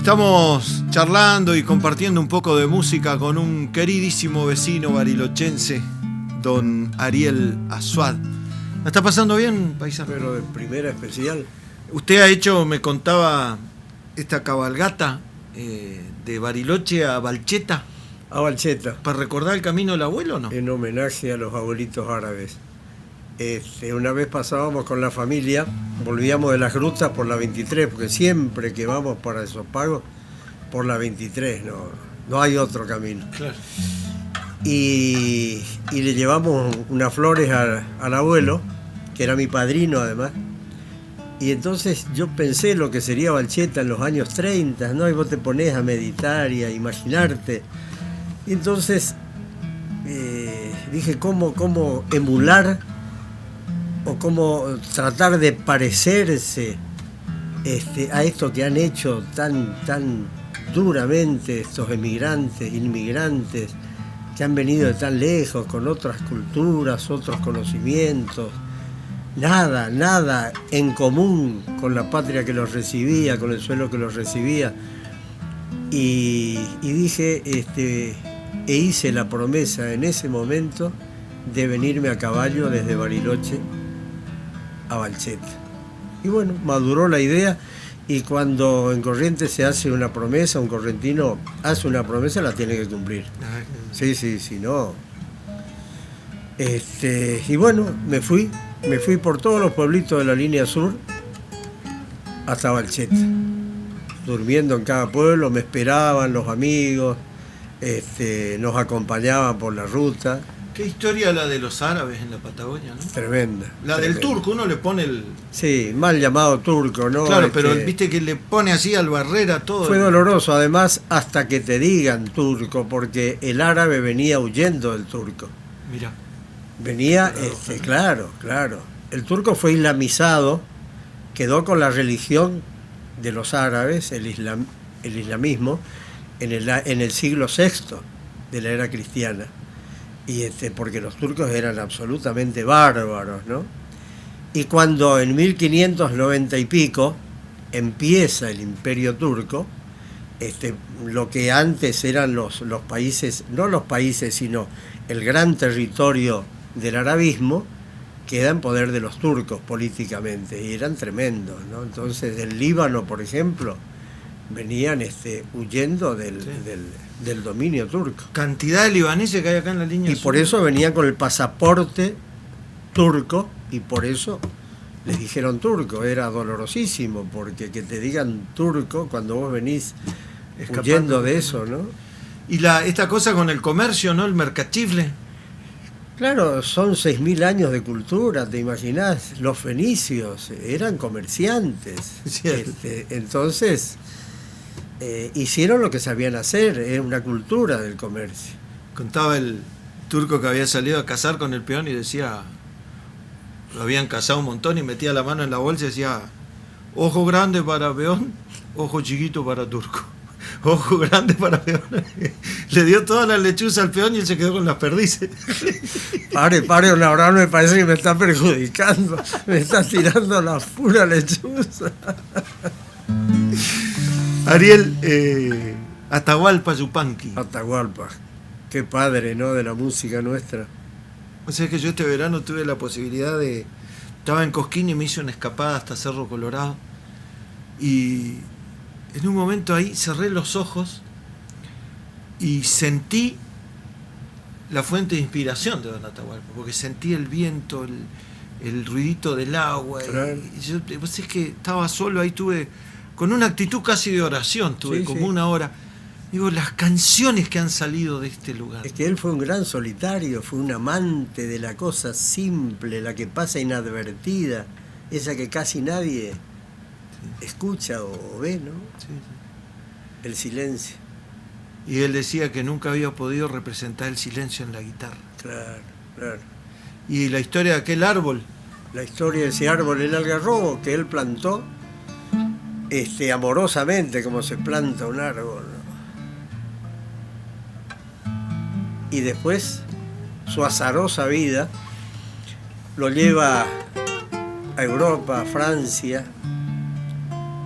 Estamos charlando y compartiendo un poco de música con un queridísimo vecino barilochense, don Ariel Azuad. ¿La está pasando bien, paisano? Pero de primera especial. Usted ha hecho, me contaba, esta cabalgata de Bariloche a Balcheta. A Balcheta. ¿Para recordar el camino del abuelo o no? En homenaje a los abuelitos árabes. Una vez pasábamos con la familia, volvíamos de las grutas por la 23, porque siempre que vamos para esos pagos, por la 23, no hay otro camino. Claro. Y le llevamos unas flores al abuelo, que era mi padrino además. Y entonces yo pensé lo que sería Balcheta en los años 30, ¿no? Y vos te ponés a meditar y a imaginarte. Y entonces dije, ¿cómo emular o cómo tratar de parecerse a esto que han hecho tan duramente estos inmigrantes, que han venido de tan lejos, con otras culturas, otros conocimientos, nada en común con la patria que los recibía, con el suelo que los recibía. Y dije, e hice la promesa en ese momento de venirme a caballo desde Bariloche a Balcheta. Y bueno, maduró la idea, y cuando en Corrientes se hace una promesa, un correntino hace una promesa, la tiene que cumplir. Sí, no. Y bueno, me fui por todos los pueblitos de la línea sur hasta Balcheta. Durmiendo en cada pueblo, me esperaban los amigos, nos acompañaban por la ruta. Qué historia la de los árabes en la Patagonia, ¿no? Tremenda. La del turco, uno le pone el... Sí, mal llamado turco, ¿no? Claro, pero viste que le pone así al barrera todo. Fue doloroso, además, hasta que te digan turco, porque el árabe venía huyendo del turco. Mira. Venía, claro. El turco fue islamizado, quedó con la religión de los árabes, el islamismo, en el siglo VI de la era cristiana. Y porque los turcos eran absolutamente bárbaros, ¿no? Y cuando en 1590 y pico empieza el imperio turco, lo que antes eran los países, no los países, sino el gran territorio del arabismo, queda en poder de los turcos políticamente, y eran tremendos, ¿no? Entonces del Líbano, por ejemplo, venían huyendo del dominio turco. Cantidad de libaneses que hay acá en la línea y sur. Por eso venían con el pasaporte turco, y por eso les dijeron turco. Era dolorosísimo, porque que te digan turco cuando vos venís huyendo de eso, ¿no? Y esta cosa con el comercio, ¿no? El mercachifle. Claro, son 6.000 años de cultura, ¿te imaginás? Los fenicios eran comerciantes. Sí. Entonces hicieron lo que sabían hacer, era una cultura del comercio. Contaba el turco que había salido a cazar con el peón y decía, lo habían cazado un montón, y metía la mano en la bolsa y decía, ojo grande para peón, ojo chiquito para turco. Ojo grande para peón. Le dio toda la lechuza al peón y él se quedó con las perdices. Pare, la verdad me parece que me está perjudicando. Me está tirando la pura lechuza. Ariel, Atahualpa Yupanqui. Atahualpa. Qué padre, ¿no? De la música nuestra. O sea, es que yo este verano tuve la posibilidad de... Estaba en Cosquín y me hice una escapada hasta Cerro Colorado. Y en un momento ahí cerré los ojos y sentí la fuente de inspiración de don Atahualpa, porque sentí el viento, el ruidito del agua. Claro. Y yo, pues es que estaba solo ahí, tuve con una actitud casi de oración, tuve como una hora. Digo, las canciones que han salido de este lugar. Es que él fue un gran solitario, fue un amante de la cosa simple, la que pasa inadvertida, esa que casi nadie escucha o ve, ¿no? Sí. El silencio. Y él decía que nunca había podido representar el silencio en la guitarra. Claro. Y la historia de aquel árbol. La historia de ese árbol, el algarrobo, que él plantó amorosamente, como se planta un árbol, ¿no? Y después su azarosa vida lo lleva a Europa, a Francia,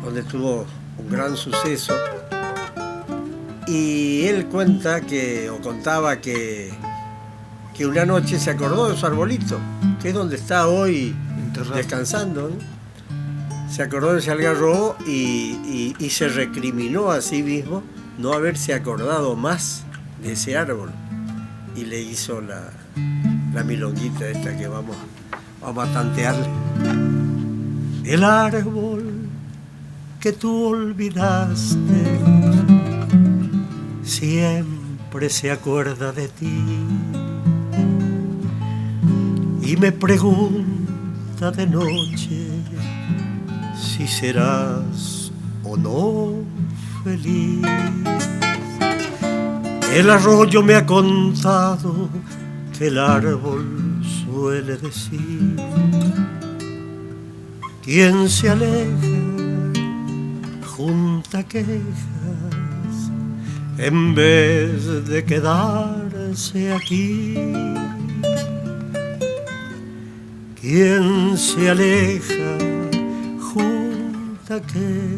donde tuvo un gran suceso, Y él contaba que una noche se acordó de su arbolito, que es donde está hoy Enterrado. descansando, ¿no? Se acordó de ese algarrobo y se recriminó a sí mismo no haberse acordado más de ese árbol. Y le hizo la milonguita esta que vamos a tantearle. El árbol que tú olvidaste siempre se acuerda de ti y me pregunta de noche si serás o no feliz. El arroyo me ha contado que el árbol suele decir: quien se aleja junta quejas en vez de quedarse aquí. Quien se aleja junta quejas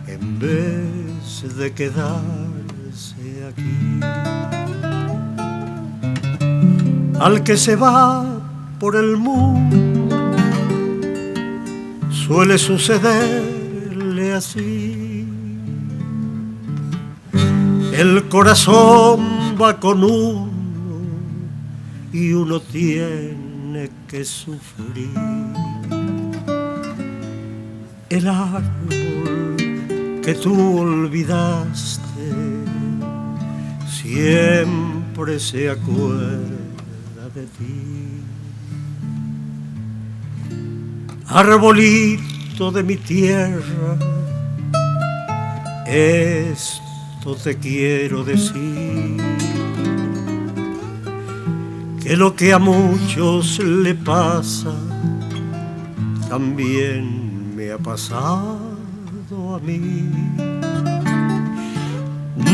en vez de quedarse aquí. Al que se va por el mundo suele sucederle así. El corazón va con uno y uno tiene que sufrir. El árbol que tú olvidaste siempre se acuerda de ti. Arbolito de mi tierra, esto te quiero decir, que lo que a muchos le pasa también me ha pasado a mí.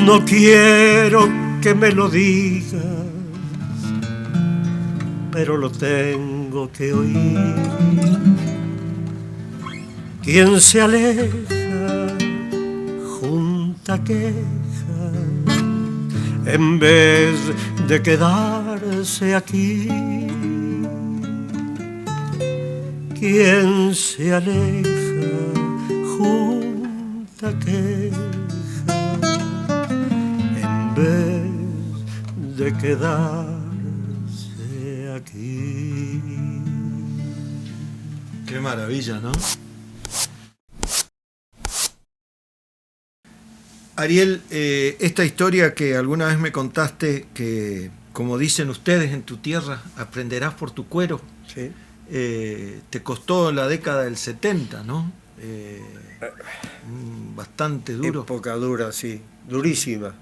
No quiero que me lo digas, pero lo tengo que oír. Quien se aleja junta quejas en vez de quedarse aquí. Quien se aleja junta quejas en vez de quedarse aquí. Qué maravilla, ¿no? Ariel, esta historia que alguna vez me contaste, que como dicen ustedes en tu tierra, aprenderás por tu cuero, Sí. Te costó la década del 70, ¿no? Bastante duro. Época dura, sí, durísima.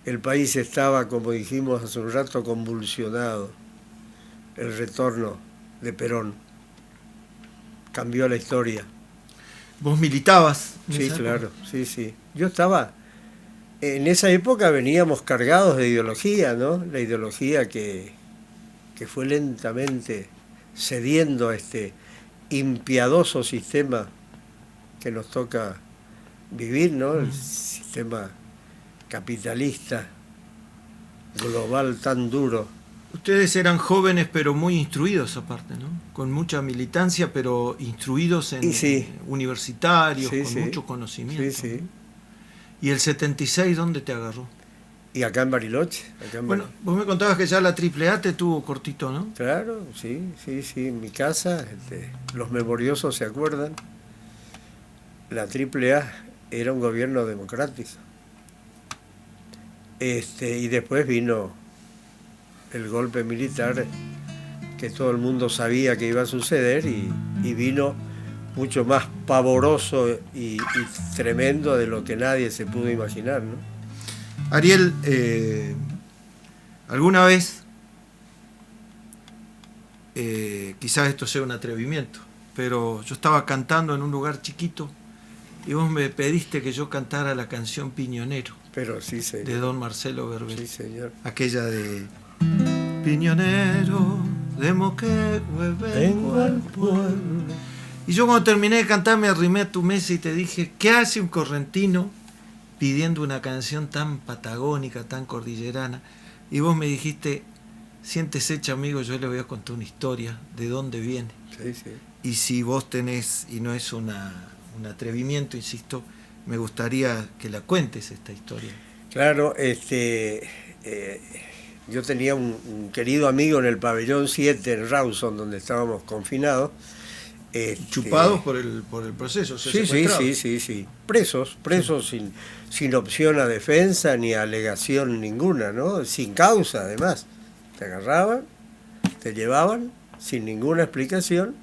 El país estaba, como dijimos hace un rato, convulsionado. El retorno de Perón cambió la historia. ¿Vos militabas? Sí, claro, sí, sí. Yo estaba, en esa época veníamos cargados de ideología, ¿no? La ideología que fue lentamente cediendo a este impiadoso sistema que nos toca vivir, ¿no? El sistema capitalista global tan duro. Ustedes eran jóvenes pero muy instruidos aparte, ¿no? Con mucha militancia pero instruidos en sí. Universitarios, Sí, con sí. mucho conocimiento. Sí, sí. ¿No? ¿Y el 76 dónde te agarró? Y acá en Bariloche. Bueno, vos me contabas que ya la AAA te tuvo cortito, ¿no? Claro, sí, sí, sí. En mi casa, los memoriosos se acuerdan, la AAA era un gobierno democrático. Y después vino el golpe militar que todo el mundo sabía que iba a suceder y vino mucho más pavoroso y tremendo de lo que nadie se pudo imaginar, ¿no? Ariel, alguna vez, quizás esto sea un atrevimiento, pero yo estaba cantando en un lugar chiquito y vos me pediste que yo cantara la canción Piñonero. Pero sí, señor. De don Marcelo Berber. Sí, señor. Aquella de Piñonero de Moquegüe vengo al pueblo. Y yo cuando terminé de cantar me arrimé a tu mesa y te dije, ¿qué hace un correntino pidiendo una canción tan patagónica, tan cordillerana, y vos me dijiste, siéntese, amigo, yo le voy a contar una historia, de dónde viene. Sí, sí. Y si vos tenés, y no es un atrevimiento, insisto, me gustaría que la cuentes esta historia. Claro, yo tenía un querido amigo en el pabellón 7 en Rawson, donde estábamos confinados. Chupados por el proceso. O sea, sí. Presos sin opción a defensa ni a alegación ninguna, ¿no? Sin causa, además. Te agarraban, te llevaban sin ninguna explicación,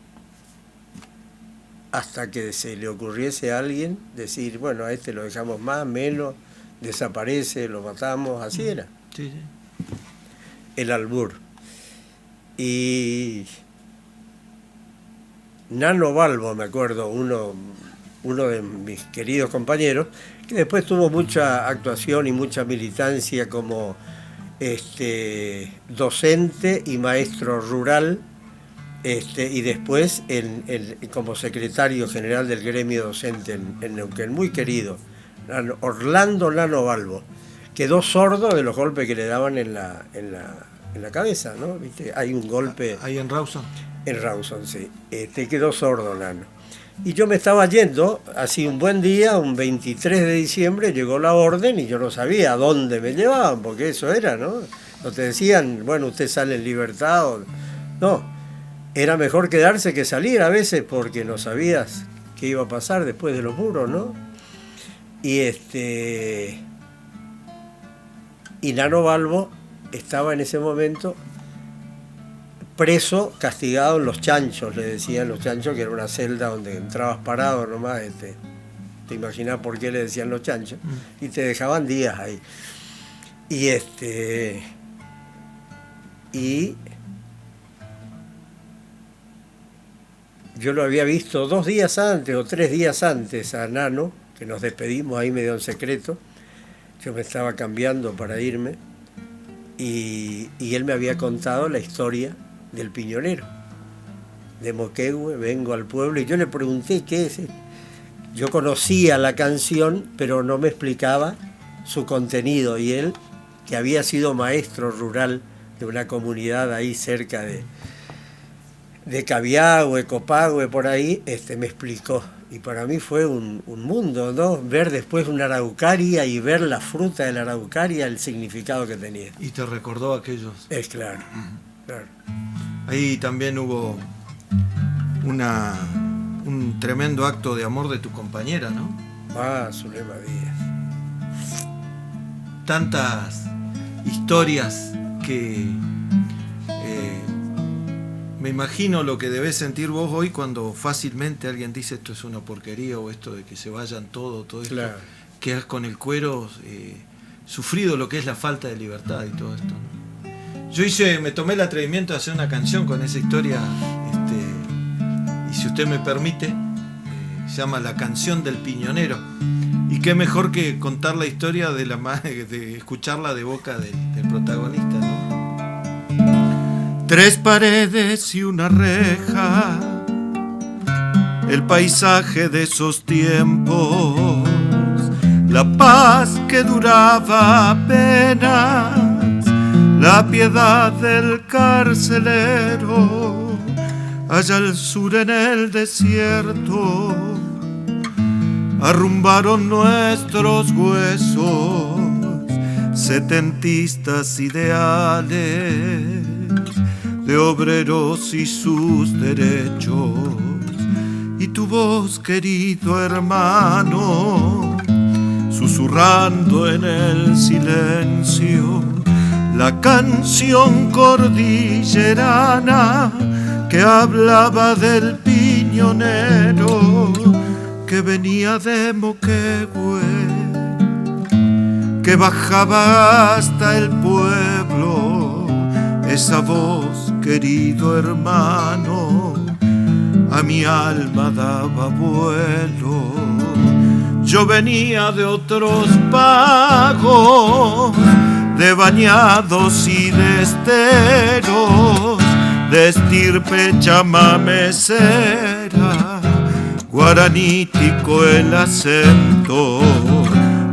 hasta que se le ocurriese a alguien decir, bueno, a este lo dejamos más, menos, desaparece, lo matamos, así era. Sí. El albur. Y Nano Balbo, me acuerdo, uno de mis queridos compañeros, que después tuvo mucha actuación y mucha militancia como docente y maestro rural, y después como secretario general del gremio docente en Neuquén, muy querido, Orlando Nano Balbo. Quedó sordo de los golpes que le daban en la cabeza, ¿no? ¿Viste? Hay un golpe... ¿Ahí en Rawson? En Rawson, sí. Quedó sordo, Nano. Y yo me estaba yendo, así un buen día, un 23 de diciembre, llegó la orden y yo no sabía a dónde me llevaban, porque eso era, ¿no? No te decían, bueno, usted sale en libertad o... No, era mejor quedarse que salir a veces, porque no sabías qué iba a pasar después de los muros, ¿no? Y Nano Balbo estaba en ese momento preso, castigado en los chanchos, le decían los chanchos, que era una celda donde entrabas parado nomás, te imaginás por qué le decían los chanchos, y te dejaban días ahí. Y yo lo había visto 2 días antes o 3 días antes a Nano, que nos despedimos ahí medio en secreto. Yo me estaba cambiando para irme y él me había contado la historia del piñonero, de Moquegüe, vengo al pueblo, y yo le pregunté qué es. Yo conocía la canción, pero no me explicaba su contenido, y él, que había sido maestro rural de una comunidad ahí cerca de Cabiagüe, Copagüe, por ahí, me explicó. Y para mí fue un mundo, ¿no? Ver después una araucaria y ver la fruta de la araucaria, el significado que tenía. Y te recordó a aquellos. Es claro, claro. Ahí también hubo un tremendo acto de amor de tu compañera, ¿no? Zulema Díaz. Tantas historias que me imagino lo que debés sentir vos hoy cuando fácilmente alguien dice esto es una porquería, o esto de que se vayan todo esto, claro. Que has con el cuero sufrido lo que es la falta de libertad y todo esto, ¿no? Yo me tomé el atrevimiento de hacer una canción con esa historia, y si usted me permite, se llama La canción del piñonero. Y qué mejor que contar la historia de escucharla de boca del protagonista, ¿no? 3 paredes y una reja, el paisaje de esos tiempos, la paz que duraba apenas, la piedad del carcelero, allá al sur en el desierto, arrumbaron nuestros huesos, setentistas ideales de obreros y sus derechos. Y tu voz, querido hermano, susurrando en el silencio, la canción cordillerana que hablaba del piñonero que venía de Moquegüe, que bajaba hasta el pueblo. Esa voz, querido hermano, a mi alma daba vuelo. Yo venía de otros pagos, de bañados y de esteros, de estirpe chamamecera, guaranítico el acento,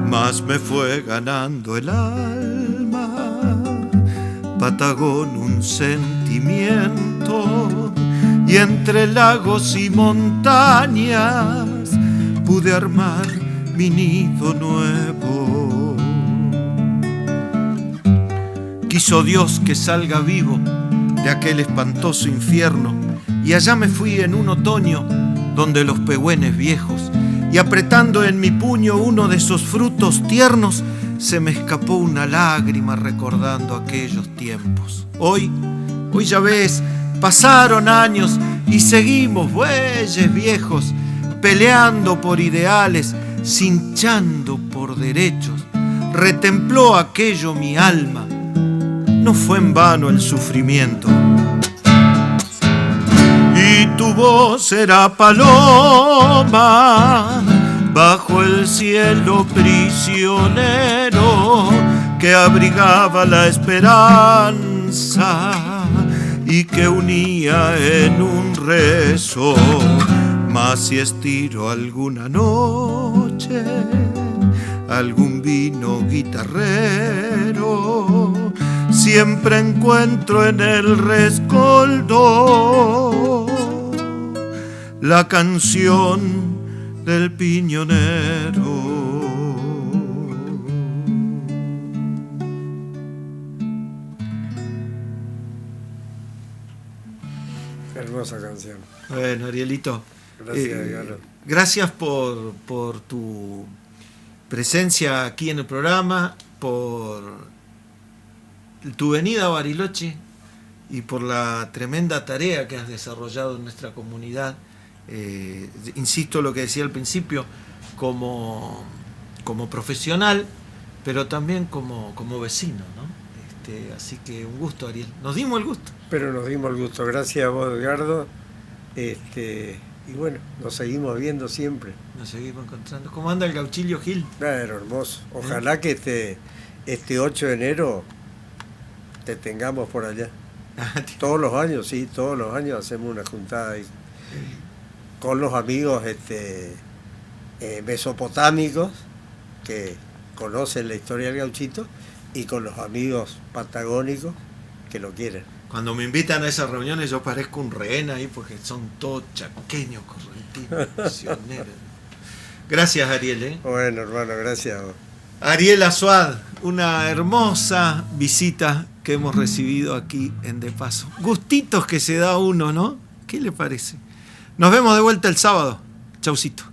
mas más me fue ganando el alma. Patagón un sentimiento, y entre lagos y montañas pude armar mi nido nuevo. Quiso Dios que salga vivo de aquel espantoso infierno, y allá me fui en un otoño donde los pehüenes viejos, y apretando en mi puño uno de esos frutos tiernos, se me escapó una lágrima recordando aquellos tiempos. Hoy ya ves, pasaron años y seguimos bueyes viejos, peleando por ideales, cinchando por derechos. Retempló aquello mi alma, no fue en vano el sufrimiento. Y tu voz era paloma bajo el cielo prisionero que abrigaba la esperanza y que unía en un rezo. Mas si estiro alguna noche algún vino guitarrero, siempre encuentro en el rescoldo la canción del piñonero. Hermosa canción. Bueno, Arielito, Gracias, Galo. gracias por tu presencia aquí en el programa, por tu venida a Bariloche y por la tremenda tarea que has desarrollado en nuestra comunidad. Insisto lo que decía al principio, como profesional, pero también como vecino, ¿no? Así que un gusto, Ariel. Nos dimos el gusto. Pero nos dimos el gusto. Gracias a vos, Edgardo. Y bueno, nos seguimos viendo siempre. Nos seguimos encontrando. ¿Cómo anda el Gauchillo Gil? Claro, hermoso. Ojalá que este 8 de enero te tengamos por allá. Todos los años, sí, todos los años hacemos una juntada ahí con los amigos mesopotámicos que conocen la historia del gauchito y con los amigos patagónicos que lo quieren. Cuando me invitan a esas reuniones yo parezco un rehén ahí porque son todos chaqueños, correntinos, misioneros. Gracias, Ariel. Bueno, hermano, gracias a vos. Ariel Azuad, una hermosa visita que hemos recibido aquí en De Paso. Gustitos que se da uno, ¿no? ¿Qué le parece? Nos vemos de vuelta el sábado. Chaucito.